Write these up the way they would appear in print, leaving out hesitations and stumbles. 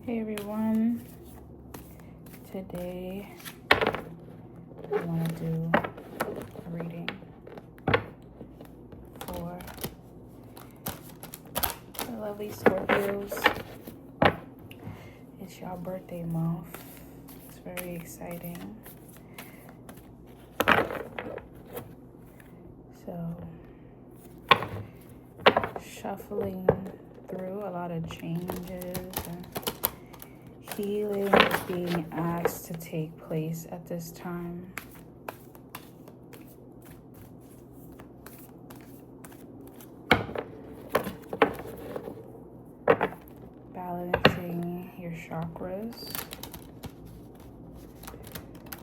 Hey everyone, today I want to do a reading for the lovely Scorpios. It's y'all birthday month. It's very exciting. So, shuffling through a lot of changes and healing is being asked to take place at this time. Balancing your chakras,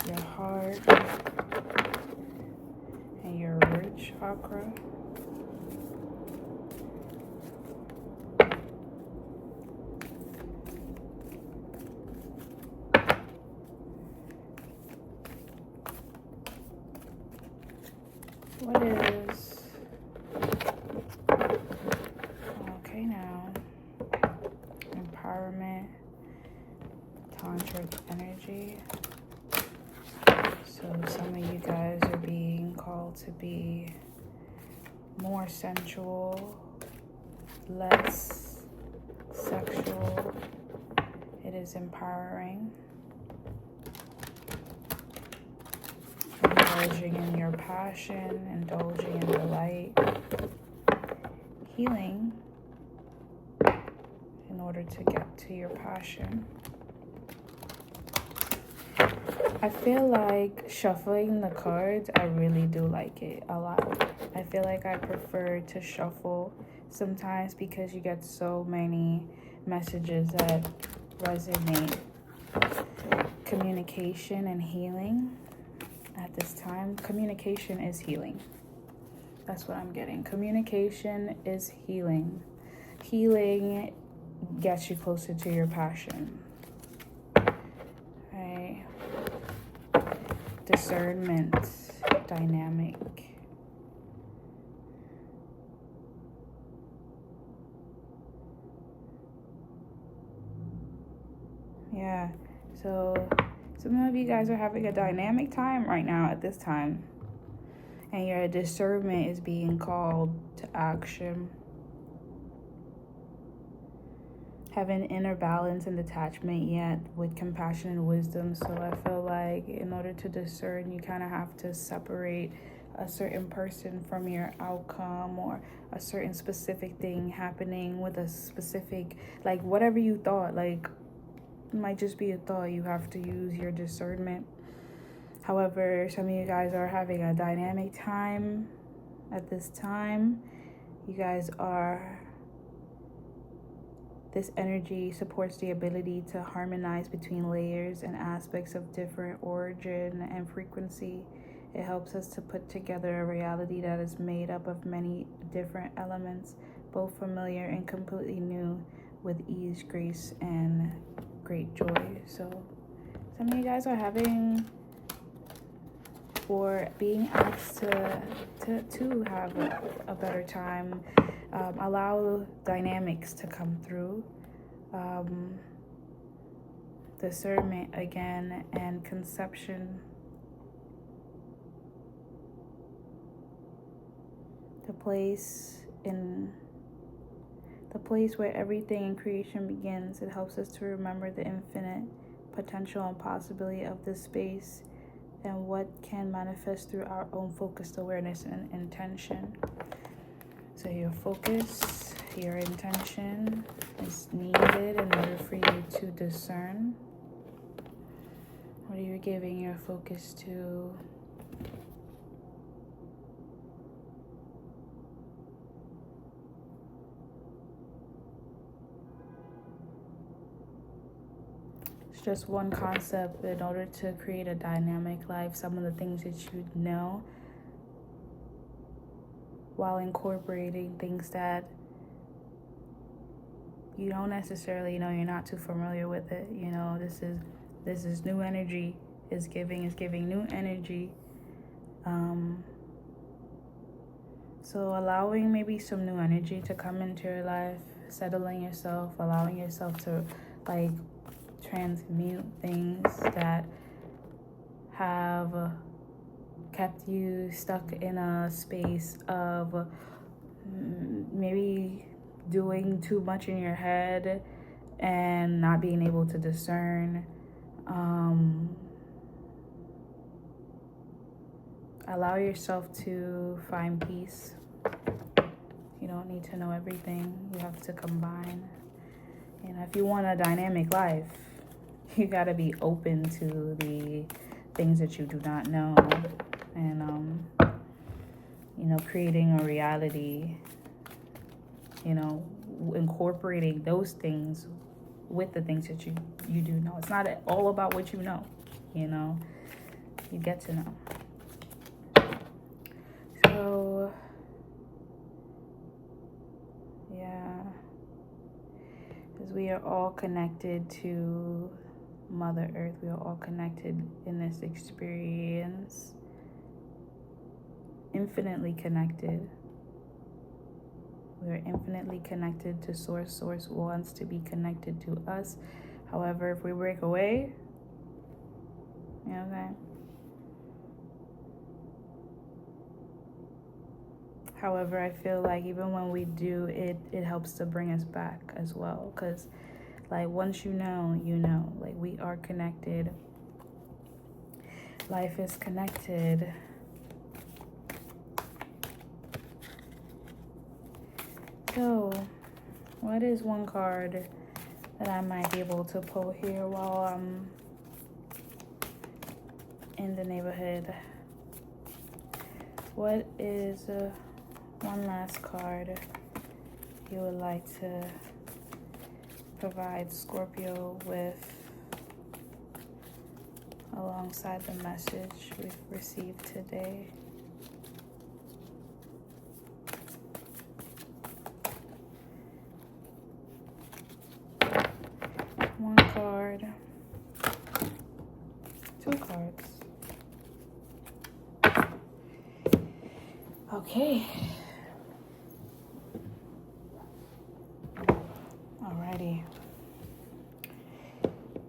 your heart, and your root chakra. What is, okay now, empowerment, tantric energy. So some of you guys are being called to be more sensual, less sexual. It is empowering. Indulging in your passion, indulging in delight, healing in order to get to your passion. I feel like shuffling the cards, I really do like it a lot. I feel like I prefer to shuffle sometimes because you get so many messages that resonate. Communication and healing. At this time, communication is healing. That's what I'm getting. Communication is healing. Healing gets you closer to your passion. Right? Discernment, dynamic. Yeah, so some of you guys are having a dynamic time right now at this time. And your discernment is being called to action. Having inner balance and detachment yet with compassion and wisdom. So I feel like in order to discern, you kind of have to separate a certain person from your outcome or a certain specific thing happening with a specific, like whatever you thought, like it might just be a thought. You have to use your discernment. However, some of you guys are having a dynamic time at this time. You guys are, this energy supports the ability to harmonize between layers and aspects of different origin and frequency. It helps us to put together a reality that is made up of many different elements, both familiar and completely new, with ease, grace, and great joy. So some of you guys are having, or being asked to have a better time. Allow dynamics to come through. Discernment again, and conception. The place where everything in creation begins. It helps us to remember the infinite potential and possibility of this space and what can manifest through our own focused awareness and intention. So your focus, your intention is needed in order for you to discern. What are you giving your focus to? It's just one concept. In order to create a dynamic life, some of the things that you know, while incorporating things that you don't necessarily know, you're not too familiar with it. You know, this is new energy. Is giving new energy. So allowing maybe some new energy to come into your life, settling yourself, allowing yourself to like transmute things that have kept you stuck in a space of maybe doing too much in your head and not being able to discern. Allow yourself to find peace. You don't need to know everything. You have to combine. If you want a dynamic life, you got to be open to the things that you do not know, and creating a reality, incorporating those things with the things that you do know. It's not all about what you know, you get to know. So yeah, because we are all connected to Mother Earth. We are all connected in this experience, infinitely connected. We are infinitely connected to Source. Source wants to be connected to us. However, if we break away, you know what I'm saying? However, I feel like even when we do, it helps to bring us back as well. Because, like, once you know, like, we are connected. Life is connected. So, what is one card that I might be able to pull here while I'm in the neighborhood? What is one last card you would like to provide Scorpio with alongside the message we've received today? One card, two cards. Okay. Alrighty.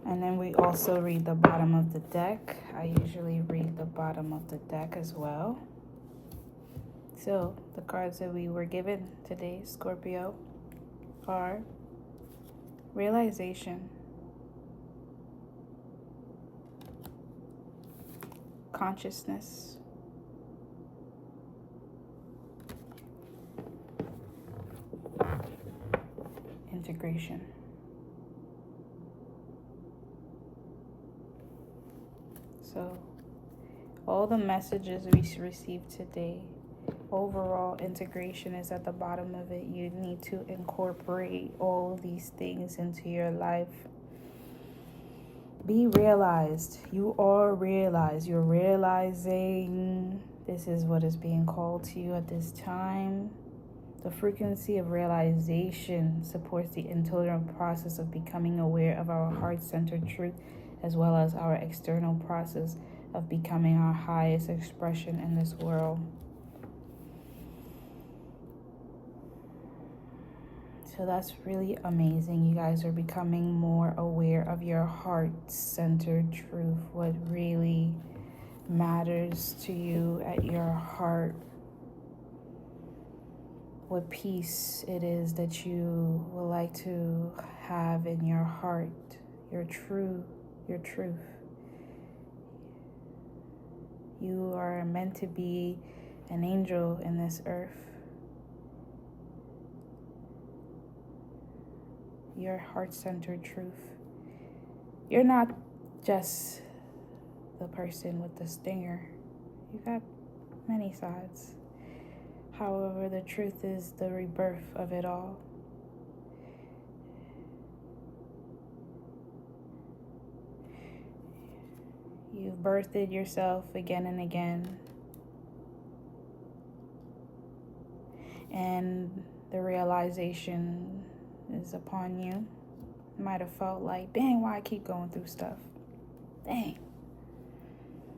And then we also read the bottom of the deck. I usually read the bottom of the deck as well. So the cards that we were given today, Scorpio, are realization, consciousness, integration. So all the messages we received today, overall integration is at the bottom of it. You need to incorporate all these things into your life. Be realized. You are realized. You're realizing this is what is being called to you at this time. The frequency of realization supports the internal process of becoming aware of our heart-centered truth, as well as our external process of becoming our highest expression in this world. So that's really amazing. You guys are becoming more aware of your heart-centered truth, what really matters to you at your heart, what peace it is that you would like to have in your heart, your truth. You are meant to be an angel in this earth. Your heart-centered truth. You're not just the person with the stinger. You got many sides. However, the truth is the rebirth of it all. You've birthed yourself again and again. And the realization is upon you. You might have felt like, dang, why I keep going through stuff? Dang.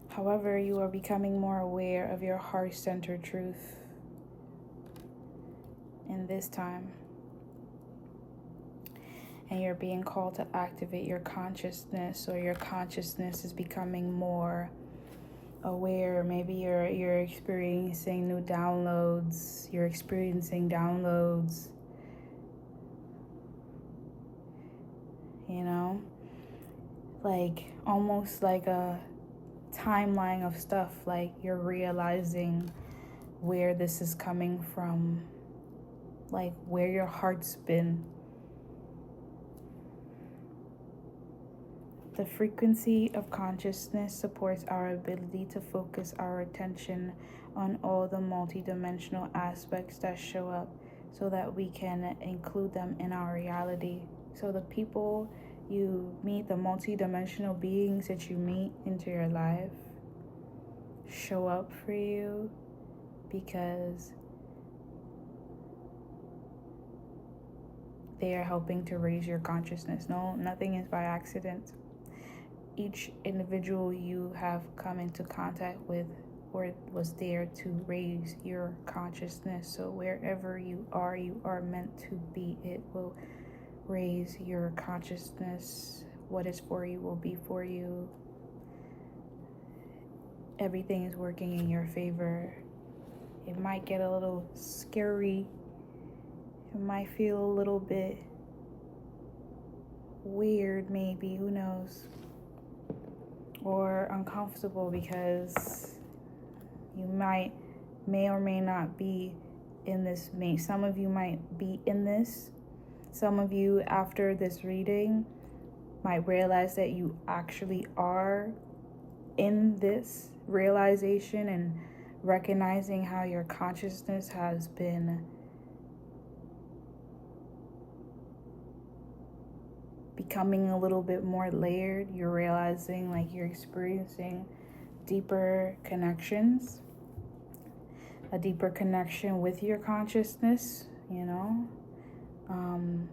However, you are becoming more aware of your heart-centered truth in this time. and you're being called to activate your consciousness, or your consciousness is becoming more aware. Maybe you're experiencing new downloads. You're experiencing downloads, you know, like almost like a timeline of stuff. Like you're realizing where this is coming from, like where your heart's been. The frequency of consciousness supports our ability to focus our attention on all the multidimensional aspects that show up, so that we can include them in our reality. So the people you meet, the multidimensional beings that you meet into your life, show up for you because they are helping to raise your consciousness. No, nothing is by accident. Each individual you have come into contact with or was there to raise your consciousness. So wherever you are meant to be. It will raise your consciousness. What is for you will be for you. Everything is working in your favor. It might get a little scary. It might feel a little bit weird, maybe, who knows? Or uncomfortable, because you may or may not be in this. Some of you might be in this. Some of you, after this reading, might realize that you actually are in this realization and recognizing how your consciousness has been becoming a little bit more layered. You're realizing like you're experiencing deeper connections, a deeper connection with your consciousness, you know,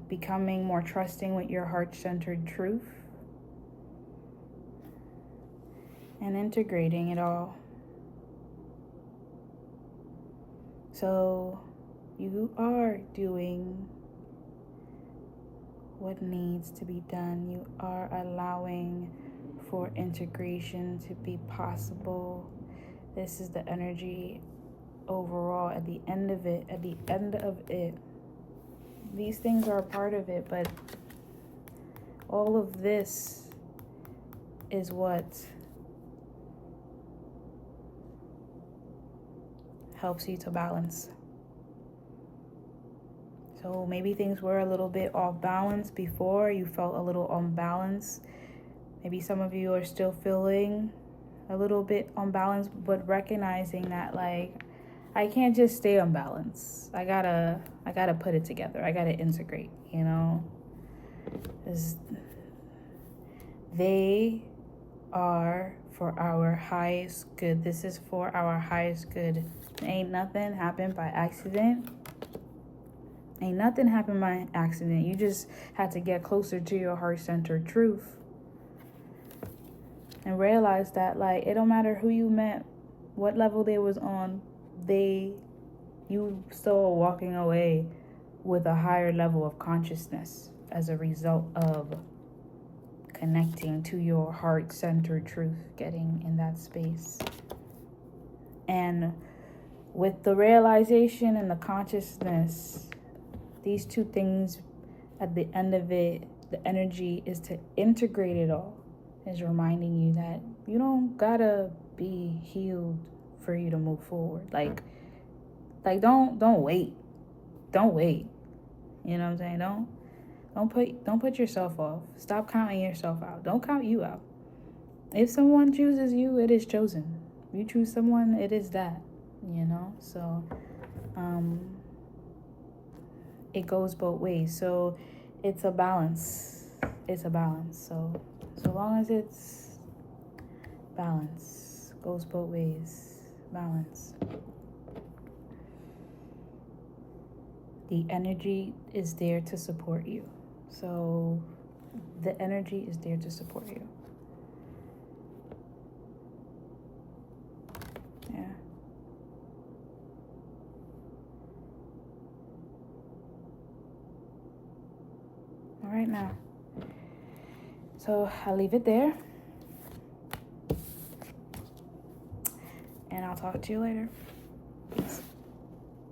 becoming more trusting with your heart-centered truth and integrating it all. So you are doing what needs to be done. You are allowing for integration to be possible. This is the energy overall at the end of it. These things are a part of it, but all of this is what helps you to balance. So maybe things were a little bit off balance before. You felt a little unbalanced. Maybe some of you are still feeling a little bit unbalanced, but recognizing that, like, I can't just stay unbalanced. I gotta put it together. I gotta integrate, you know? They are for our highest good. This is for our highest good. Ain't nothing happened by accident. Ain't nothing happened by accident. You just had to get closer to your heart-centered truth. And realize that, like, it don't matter who you met, what level they was on, you still are walking away with a higher level of consciousness as a result of connecting to your heart-centered truth, getting in that space. And with the realization and the consciousness, these two things, at the end of it, the energy is to integrate it all. Is reminding you that you don't gotta be healed for you to move forward. Like don't wait. Don't wait. You know what I'm saying? Don't put yourself off. Stop counting yourself out. Don't count you out. If someone chooses you, it is chosen. You choose someone, it is that. You know? So it goes both ways. So it's a balance. It's a balance. So long as it's balance, goes both ways, balance. The energy is there to support you. So the energy is there to support you. Yeah. All right now. So I'll leave it there. And I'll talk to you later. Peace.